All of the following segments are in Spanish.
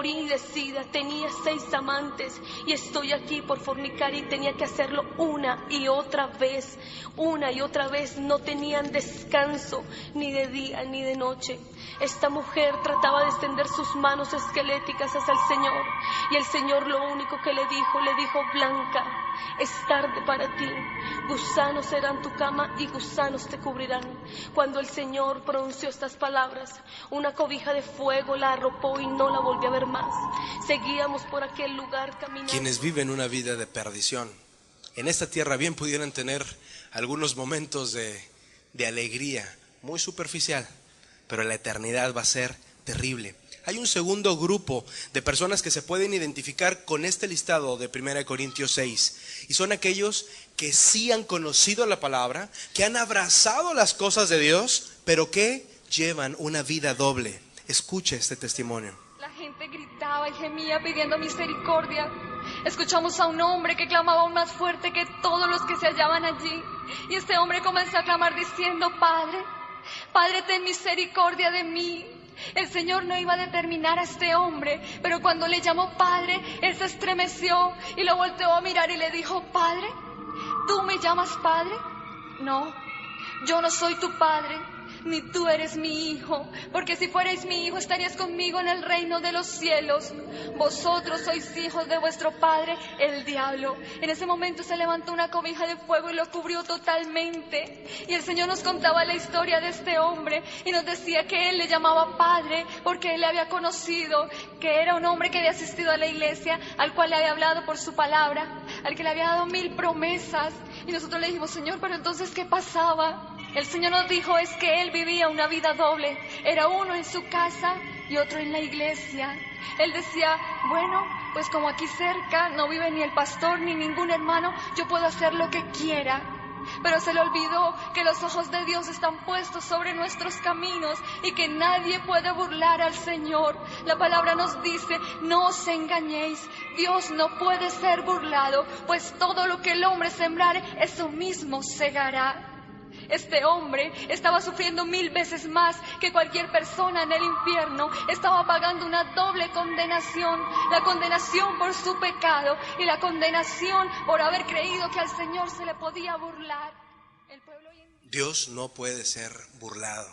morí y decida, tenía 6 amantes y estoy aquí por fornicar, y tenía que hacerlo una y otra vez, no tenían descanso ni de día ni de noche. Esta mujer trataba de extender sus manos esqueléticas hacia el Señor, y el Señor lo único que le dijo: Blanca, es tarde para ti, gusanos serán tu cama y gusanos te cubrirán. Cuando el Señor pronunció estas palabras, una cobija de fuego la arropó y no la volví a ver más. Seguíamos por aquel lugar caminando. Quienes viven una vida de perdición en esta tierra bien pudieran tener algunos momentos de alegría muy superficial, pero la eternidad va a ser terrible. Hay un segundo grupo de personas que se pueden identificar con este listado de 1 Corintios 6, y son aquellos que sí han conocido la palabra, que han abrazado las cosas de Dios, pero que llevan una vida doble. Escuche este testimonio. La gente gritaba y gemía pidiendo misericordia. Escuchamos a un hombre que clamaba aún más fuerte que todos los que se hallaban allí, y este hombre comenzó a clamar diciendo: Padre, Padre, ten misericordia de mí. El Señor no iba a determinar a este hombre, pero cuando le llamó Padre, él se estremeció y lo volteó a mirar y le dijo: Padre, ¿tú me llamas Padre? No, yo no soy tu Padre, ni tú eres mi hijo, porque si fuerais mi hijo estarías conmigo en el reino de los cielos. Vosotros sois hijos de vuestro padre, el diablo. En ese momento se levantó una cobija de fuego y lo cubrió totalmente. Y el Señor nos contaba la historia de este hombre y nos decía que él le llamaba Padre porque él le había conocido, que era un hombre que había asistido a la iglesia, al cual le había hablado por su palabra, al que le había dado 1000 promesas. Y nosotros le dijimos: Señor, pero entonces ¿qué pasaba? El Señor nos dijo es que él vivía una vida doble. Era uno en su casa y otro en la iglesia. Él decía: bueno, pues como aquí cerca no vive ni el pastor ni ningún hermano, yo puedo hacer lo que quiera. Pero se le olvidó que los ojos de Dios están puestos sobre nuestros caminos y que nadie puede burlar al Señor. La palabra nos dice: no os engañéis, Dios no puede ser burlado, pues todo lo que el hombre sembrare, eso mismo segará. Este hombre estaba sufriendo 1000 veces más que cualquier persona en el infierno. Estaba pagando una doble condenación: la condenación por su pecado y la condenación por haber creído que al Señor se le podía burlar. Dios no puede ser burlado.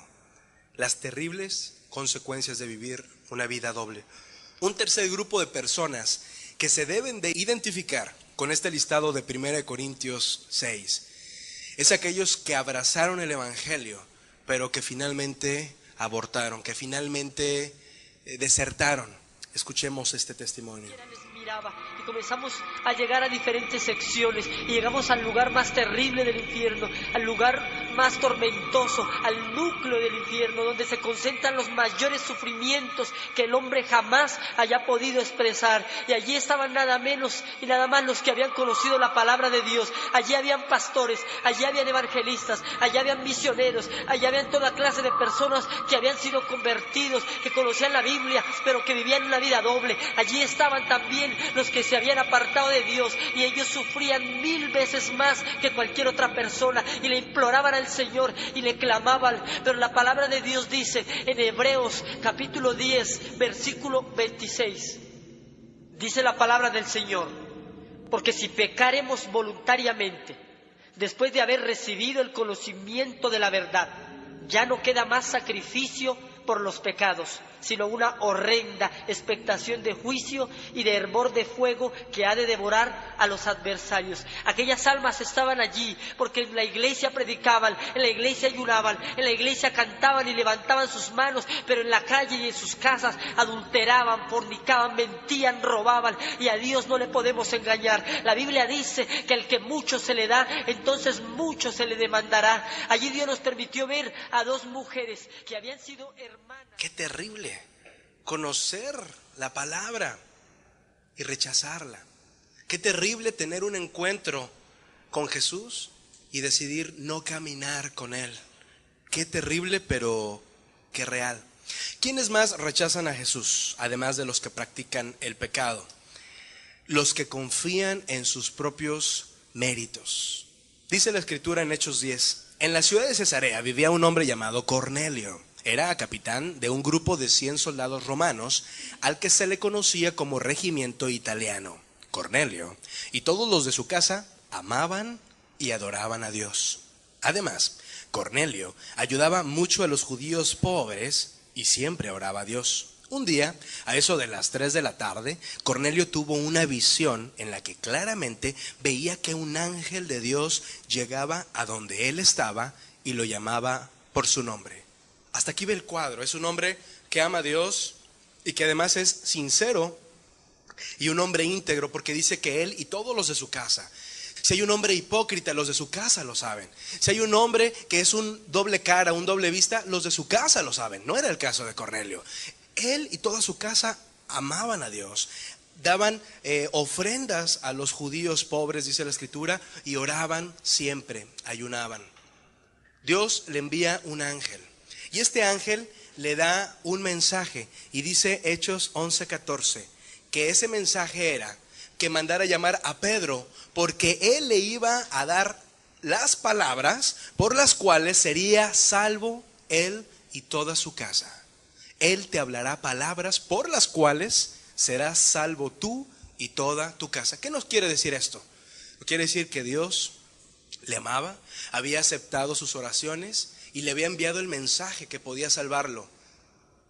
Las terribles consecuencias de vivir una vida doble. Un tercer grupo de personas que se deben de identificar con este listado de 1 Corintios 6 es aquellos que abrazaron el evangelio, pero que finalmente abortaron, que finalmente desertaron. Escuchemos este testimonio. Y comenzamos a llegar a diferentes secciones y llegamos al lugar más terrible del infierno, al lugar más tormentoso, al núcleo del infierno, donde se concentran los mayores sufrimientos que el hombre jamás haya podido expresar. Y allí estaban nada menos y nada más los que habían conocido la palabra de Dios. Allí habían pastores, allí habían evangelistas, allí habían misioneros, allí habían toda clase de personas que habían sido convertidos, que conocían la Biblia, pero que vivían una vida doble. Allí estaban también los que se habían apartado de Dios, y ellos sufrían 1000 veces más que cualquier otra persona, y le imploraban al Señor y le clamaban. Pero la palabra de Dios dice en Hebreos capítulo 10 versículo 26, dice la palabra del Señor: porque si pecaremos voluntariamente después de haber recibido el conocimiento de la verdad, ya no queda más sacrificio por los pecados, sino una horrenda expectación de juicio y de hervor de fuego que ha de devorar a los adversarios. Aquellas almas estaban allí porque en la iglesia predicaban, en la iglesia ayunaban, en la iglesia cantaban y levantaban sus manos, pero en la calle y en sus casas adulteraban, fornicaban, mentían, robaban, y a Dios no le podemos engañar. La Biblia dice que al que mucho se le da, entonces mucho se le demandará. Allí Dios nos permitió ver a 2 mujeres que habían sido hermanas. ¡Qué terrible! Conocer la palabra y rechazarla. Qué terrible tener un encuentro con Jesús y decidir no caminar con Él. Qué terrible, pero qué real. ¿Quiénes más rechazan a Jesús, además de los que practican el pecado? Los que confían en sus propios méritos. Dice la Escritura en Hechos 10: en la ciudad de Cesarea vivía un hombre llamado Cornelio, Era capitán de un grupo de 100 soldados romanos al que se le conocía como regimiento italiano. Cornelio y todos los de su casa amaban y adoraban a Dios. Además, Cornelio ayudaba mucho a los judíos pobres y siempre oraba a Dios. Un día, a eso de las 3 de la tarde, Cornelio tuvo una visión en la que claramente veía que un ángel de Dios llegaba a donde él estaba y lo llamaba por su nombre. Hasta aquí ve el cuadro. Es un hombre que ama a Dios y que además es sincero y un hombre íntegro, porque dice que él y todos los de su casa. Si hay un hombre hipócrita, los de su casa lo saben. Si hay un hombre que es un doble cara, un doble vista, los de su casa lo saben. No era el caso de Cornelio. Él y toda su casa amaban a Dios. Daban ofrendas a los judíos pobres, dice la Escritura, y oraban siempre, ayunaban. Dios le envía un ángel. Y este ángel le da un mensaje. Y dice Hechos 11:14, que ese mensaje era que mandara llamar a Pedro, porque él le iba a dar las palabras por las cuales sería salvo él y toda su casa. Él te hablará palabras por las cuales serás salvo tú y toda tu casa. ¿Qué nos quiere decir esto? Quiere decir que Dios le amaba, había aceptado sus oraciones y le había enviado el mensaje que podía salvarlo.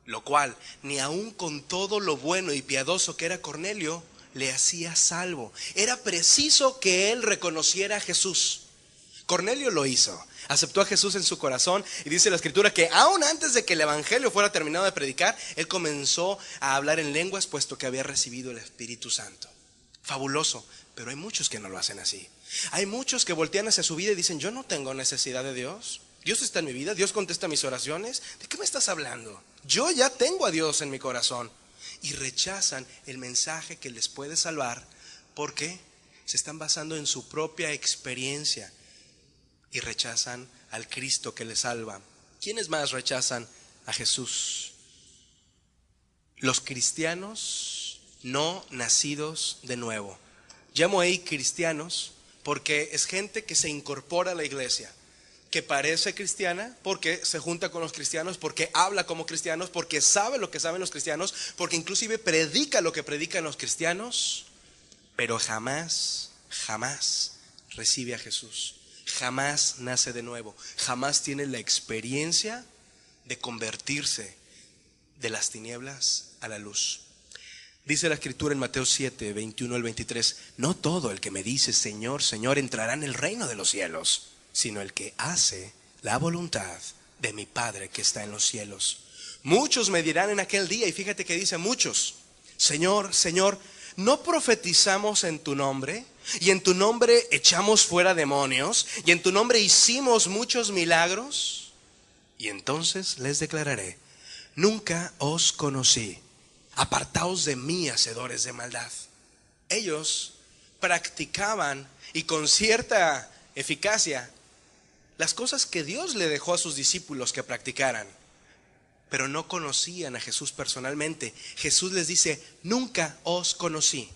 Lo cual, ni aun con todo lo bueno y piadoso que era Cornelio, le hacía salvo. Era preciso que él reconociera a Jesús. Cornelio lo hizo. Aceptó a Jesús en su corazón y dice la Escritura que aún antes de que el evangelio fuera terminado de predicar, él comenzó a hablar en lenguas, puesto que había recibido el Espíritu Santo. Fabuloso, pero hay muchos que no lo hacen así. Hay muchos que voltean hacia su vida y dicen: yo no tengo necesidad de Dios. Dios está en mi vida, Dios contesta mis oraciones. ¿De qué me estás hablando? Yo ya tengo a Dios en mi corazón. Y rechazan el mensaje que les puede salvar porque se están basando en su propia experiencia y rechazan al Cristo que les salva. ¿Quiénes más rechazan a Jesús? Los cristianos no nacidos de nuevo. Llamo ahí cristianos porque es gente que se incorpora a la iglesia, que parece cristiana porque se junta con los cristianos, porque habla como cristianos, porque sabe lo que saben los cristianos, porque inclusive predica lo que predican los cristianos, pero jamás recibe a Jesús, jamás nace de nuevo, jamás tiene la experiencia de convertirse de las tinieblas a la luz. Dice la Escritura en Mateo 7, 21 al 23, no todo el que me dice Señor, Señor entrará en el reino de los cielos, sino el que hace la voluntad de mi Padre que está en los cielos. Muchos me dirán en aquel día, y fíjate que dice muchos: Señor, Señor, ¿no profetizamos en tu nombre? Y en tu nombre echamos fuera demonios, y en tu nombre hicimos muchos milagros. Y entonces les declararé: nunca os conocí, apartaos de mí, hacedores de maldad. Ellos practicaban, y con cierta eficacia, las cosas que Dios le dejó a sus discípulos que practicaran, pero no conocían a Jesús personalmente. Jesús les dice: nunca os conocí.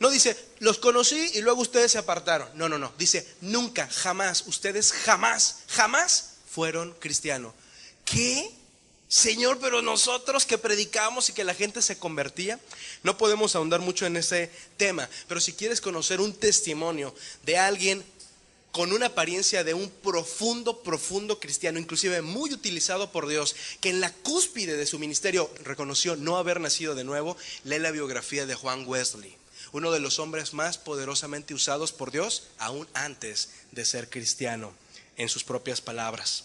No dice los conocí y luego ustedes se apartaron. No, dice nunca, jamás. Ustedes jamás fueron cristianos. ¿Qué? Señor, pero nosotros que predicamos y que la gente se convertía. No podemos ahondar mucho en ese tema, pero si quieres conocer un testimonio de alguien con una apariencia de un profundo cristiano, inclusive muy utilizado por Dios, que en la cúspide de su ministerio reconoció no haber nacido de nuevo, lee la biografía de Juan Wesley, uno de los hombres más poderosamente usados por Dios, aún antes de ser cristiano, en sus propias palabras.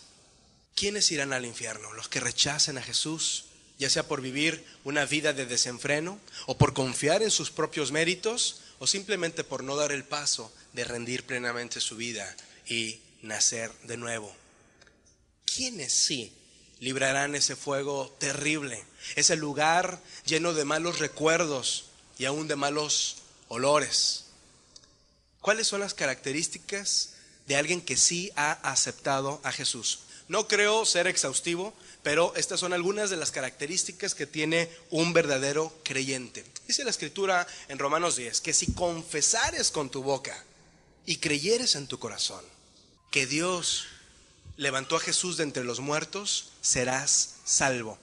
¿Quiénes irán al infierno? Los que rechacen a Jesús, ya sea por vivir una vida de desenfreno, o por confiar en sus propios méritos, o simplemente por no dar el paso de rendir plenamente su vida y nacer de nuevo. ¿Quiénes sí librarán ese fuego terrible, ese lugar lleno de malos recuerdos y aún de malos olores? ¿Cuáles son las características de alguien que sí ha aceptado a Jesús? No creo ser exhaustivo, pero estas son algunas de las características que tiene un verdadero creyente. Dice la Escritura en Romanos 10 que si confesares con tu boca y creyeres en tu corazón que Dios levantó a Jesús de entre los muertos, serás salvo.